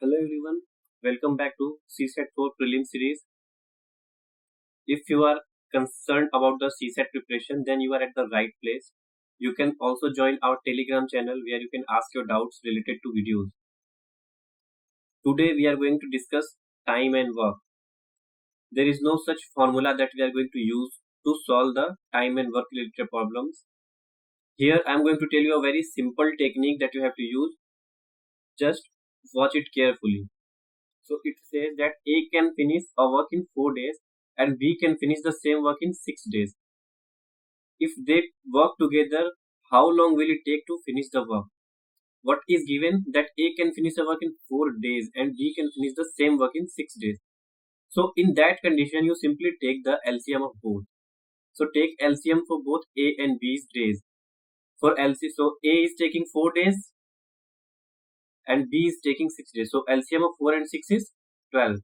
Hello everyone, welcome back to CSET 4 prelim series. If you are concerned about the CSET preparation, then you are at the right place. You can also join our Telegram channel where you can ask your doubts related to videos. Today we are going to discuss time and work. There is no such formula that we are going to use to solve the time and work related problems. Here I am going to tell you a very simple technique that you have to use. Just watch it carefully. So it says that A can finish a work in 4 days and B can finish the same work in 6 days. If they work together, how long will it take to finish the work? What is given that A can finish a work in 4 days and B can finish the same work in 6 days. So in that condition, you simply take the LCM of both. So take LCM for both A and B's days. For LCM, so A is taking 4 days and B is taking 6 days. So LCM of 4 and 6 is 12.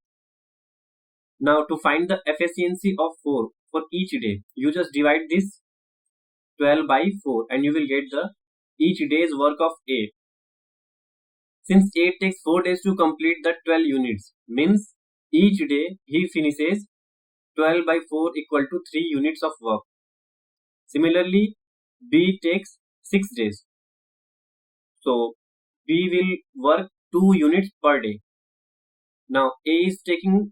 Now to find the efficiency of 4 for each day, you just divide this 12 by 4 and you will get the each day's work of A. Since A takes 4 days to complete the 12 units, means each day he finishes 12 by 4 equal to 3 units of work. Similarly, B takes 6 days. So B will work 2 units per day. Now A is taking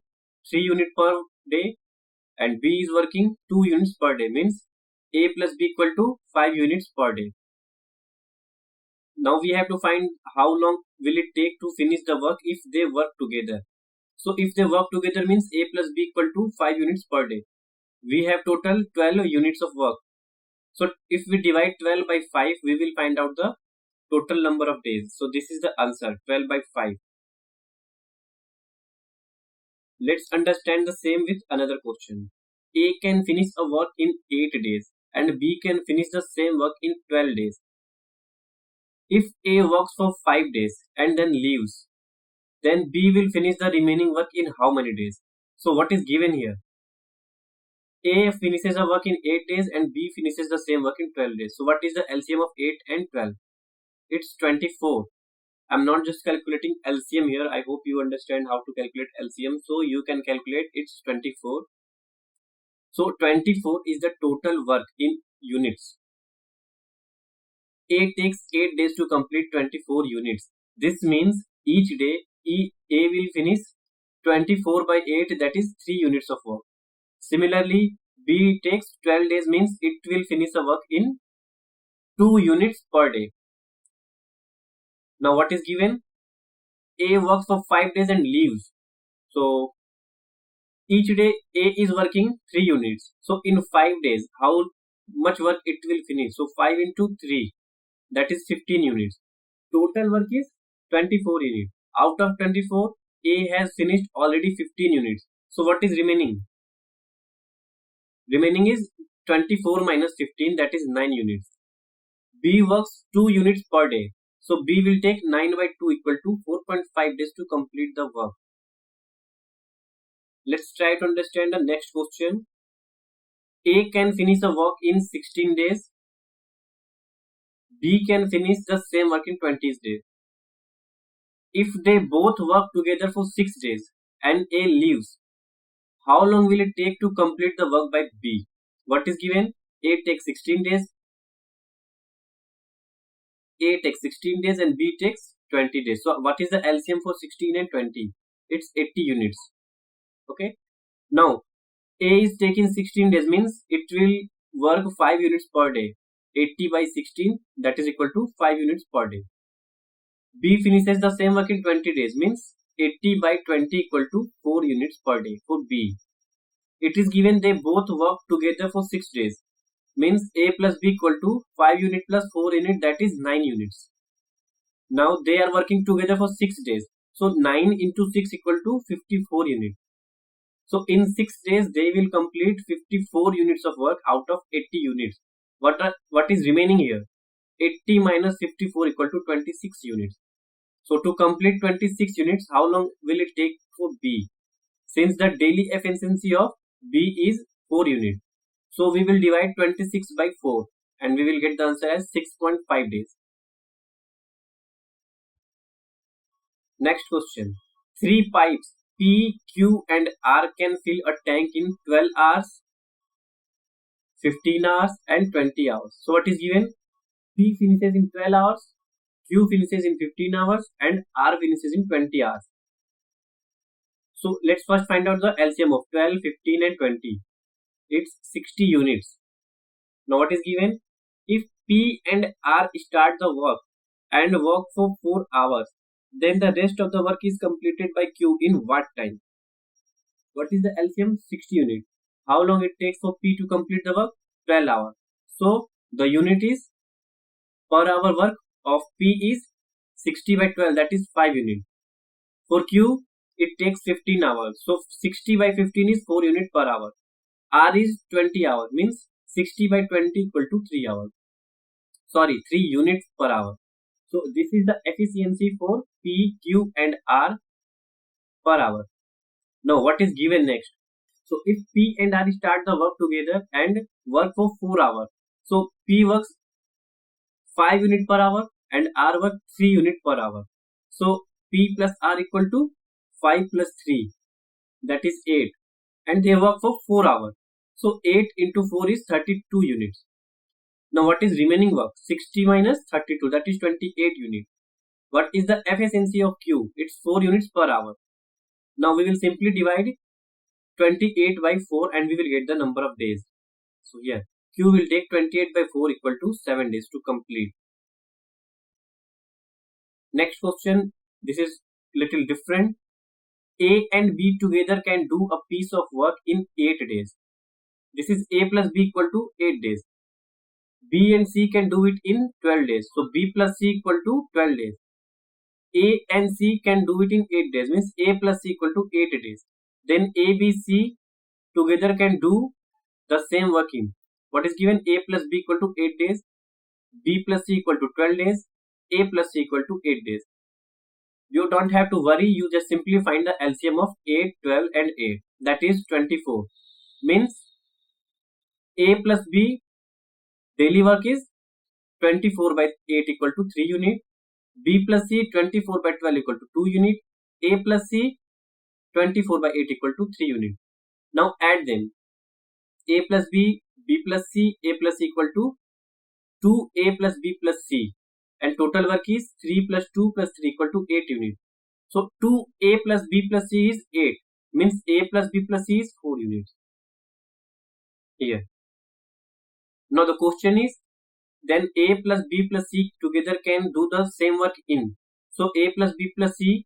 3 units per day and B is working 2 units per day, means A plus B equal to 5 units per day. Now we have to find how long will it take to finish the work if they work together. So if they work together means A plus B equal to 5 units per day. We have total 12 units of work. So if we divide 12 by 5, we will find out the total number of days. So this is the answer, 12 by 5. Let's understand the same with another question. A can finish a work in 8 days and B can finish the same work in 12 days. If A works for 5 days and then leaves, then B will finish the remaining work in how many days? So what is given here? A finishes a work in 8 days and B finishes the same work in 12 days. So what is the LCM of 8 and 12? It's 24. I'm not just calculating LCM here. I hope you understand how to calculate LCM. So you can calculate it's 24. So 24 is the total work in units. A takes 8 days to complete 24 units. This means each day A will finish 24 by 8, that is 3 units of work. Similarly, B takes 12 days, means it will finish the work in 2 units per day. Now what is given? A works for 5 days and leaves. So each day A is working 3 units. So in 5 days, how much work it will finish? So 5 into 3, that is 15 units. Total work is 24 units. Out of 24, A has finished already 15 units. So what is remaining? Remaining is 24 minus 15, that is 9 units. B works 2 units per day. So B will take 9 by 2 equal to 4.5 days to complete the work. Let's try to understand the next question. A can finish the work in 16 days. B can finish the same work in 20 days. If they both work together for 6 days and A leaves, how long will it take to complete the work by B? What is given? A takes 16 days. A takes 16 days and B takes 20 days. So what is the LCM for 16 and 20? It's 80 units. Okay. Now A is taking 16 days, means it will work 5 units per day. 80 by 16, that is equal to 5 units per day. B finishes the same work in 20 days, means 80 by 20 equal to 4 units per day for B. It is given they both work together for 6 days, means A plus B equal to 5 unit plus 4 unit, that is 9 units. Now they are working together for 6 days. So 9 into 6 equal to 54 units. So in 6 days they will complete 54 units of work out of 80 units. What is remaining here? 80 minus 54 equal to 26 units. So to complete 26 units, how long will it take for B? Since the daily efficiency of B is 4 units. So we will divide 26 by 4 and we will get the answer as 6.5 days. Next question. Three pipes P, Q and R can fill a tank in 12 hours, 15 hours and 20 hours. So what is given? P finishes in 12 hours, Q finishes in 15 hours and R finishes in 20 hours. So let's first find out the LCM of 12, 15 and 20. It's 60 units. Now what is given? If P and R start the work and work for 4 hours, then the rest of the work is completed by Q in what time? What is the LCM? 60 units. How long it takes for P to complete the work? 12 hours. So the unit is per hour work of P is 60 by 12, that is 5 units. For Q, it takes 15 hours. So 60 by 15 is 4 units per hour. R is 20 hours, means 60 by 20 equal to 3 hours. Sorry, 3 units per hour. So this is the efficiency for P, Q and R per hour. Now what is given next? So if P and R start the work together and work for 4 hours. So P works 5 units per hour and R works 3 units per hour. So P plus R equal to 5 plus 3, that is 8, and they work for 4 hours. So 8 into 4 is 32 units. Now what is remaining work? 60 minus 32, that is 28 units. What is the efficiency of Q? It's 4 units per hour. Now we will simply divide 28 by 4 and we will get the number of days. So here Q will take 28 by 4 equal to 7 days to complete. Next question, this is little different. A and B together can do a piece of work in 8 days. This is A plus B equal to 8 days. B and C can do it in 12 days. So B plus C equal to 12 days. A and C can do it in 8 days, means A plus C equal to 8 days. Then A, B, C together can do the same work in. What is given? A plus B equal to 8 days, B plus C equal to 12 days, A plus C equal to 8 days. You don't have to worry, you just simply find the LCM of 8, 12 and 8, that is 24. Means A plus B daily work is 24 by 8 equal to 3 unit, B plus C 24 by 12 equal to 2 unit, A plus C 24 by 8 equal to 3 unit. Now add them. A plus B, B plus C, A plus C equal to 2A plus B plus C, and total work is 3 plus 2 plus 3 equal to 8 units. So 2A plus B plus C is 8, means A plus B plus C is 4 units. Here. Now the question is, then A plus B plus C together can do the same work in. So A plus B plus C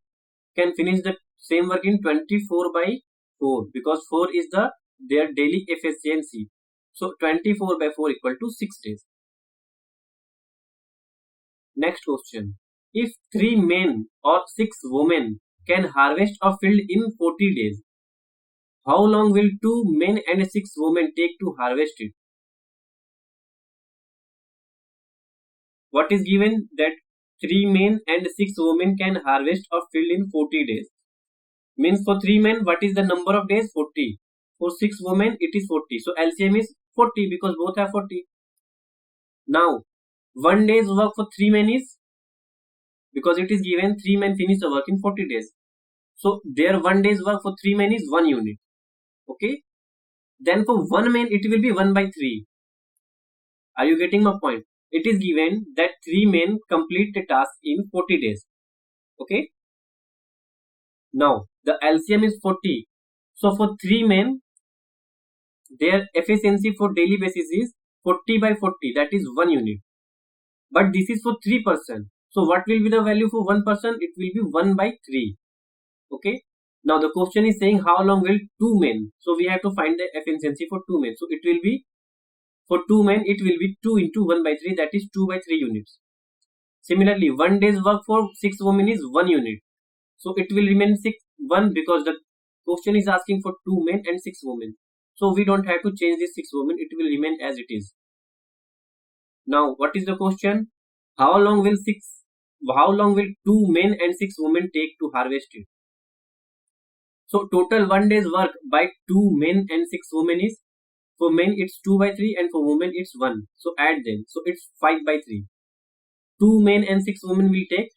can finish the same work in 24 by 4, because 4 is their daily efficiency. So 24 by 4 equal to 6 days. Next question. If 3 men or 6 women can harvest a field in 40 days, how long will 2 men and 6 women take to harvest it? What is given? That 3 men and 6 women can harvest a field in 40 days. Means for 3 men, what is the number of days? 40. For 6 women, it is 40. So LCM is 40 because both are 40. Now, 1 day's work for 3 men is, because it is given 3 men finish the work in 40 days. So their 1 day's work for 3 men is 1 unit. Okay. Then for 1 man, it will be 1 by 3. Are you getting my point? It is given that 3 men complete the task in 40 days. Okay. Now the LCM is 40. So for 3 men, their efficiency for daily basis is 40 by 40, that is 1 unit. But this is for 3 person. So what will be the value for 1 person? It will be 1 by 3. Okay. Now the question is saying how long will 2 men? So we have to find the efficiency for 2 men. So it will be, for 2 men, it will be 2 into 1 by 3, that is 2 by 3 units. Similarly, 1 day's work for 6 women is 1 unit. So it will remain 1 because the question is asking for 2 men and 6 women. So we don't have to change this 6 women, it will remain as it is. Now what is the question? How long will 2 men and 6 women take to harvest it? So total 1 day's work by 2 men and 6 women is, for men it's 2 by 3 and for women it's 1. So add them. So it's 5 by 3. 2 men and 6 women will take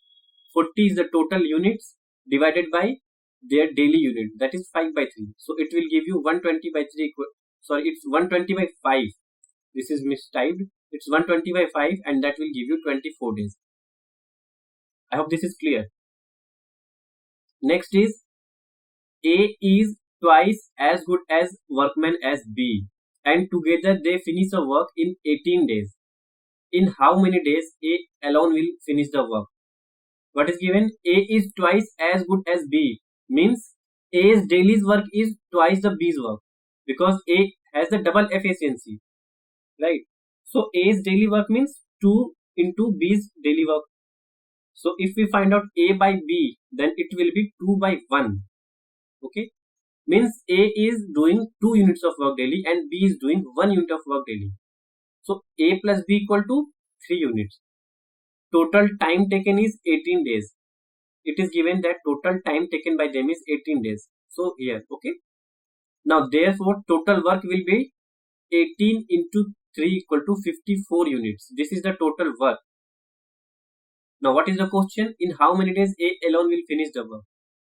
40 is the total units divided by their daily unit, that is 5 by 3. So it will give you 120 by 3 it's 120 by 5. This is mistyped. It's 120 by 5 and that will give you 24 days. I hope this is clear. Next is A is twice as good as workman as B and together they finish the work in 18 days. In how many days A alone will finish the work? What is given? A is twice as good as B means A's daily work is twice the B's work because A has the double efficiency, right? So A's daily work means 2 into B's daily work. So if we find out A by B, then it will be 2 by 1. Okay, means A is doing 2 units of work daily and B is doing 1 unit of work daily. So A plus B equal to 3 units. Total time taken is 18 days. It is given that total time taken by them is 18 days. So here, okay. Now therefore total work will be 18 into 3 equal to 54 units. This is the total work. Now what is the question? In how many days A alone will finish the work?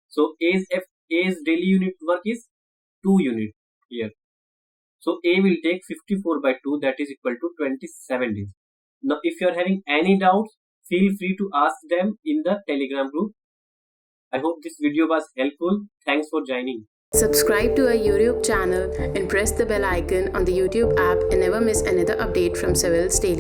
So A's daily unit work is 2 units here. So A will take 54 by 2, that is equal to 27 days. Now if you are having any doubts, feel free to ask them in the Telegram group. I hope this video was helpful. Thanks for joining. Subscribe to our YouTube channel and press the bell icon on the YouTube app and never miss another update from Civil's Daily.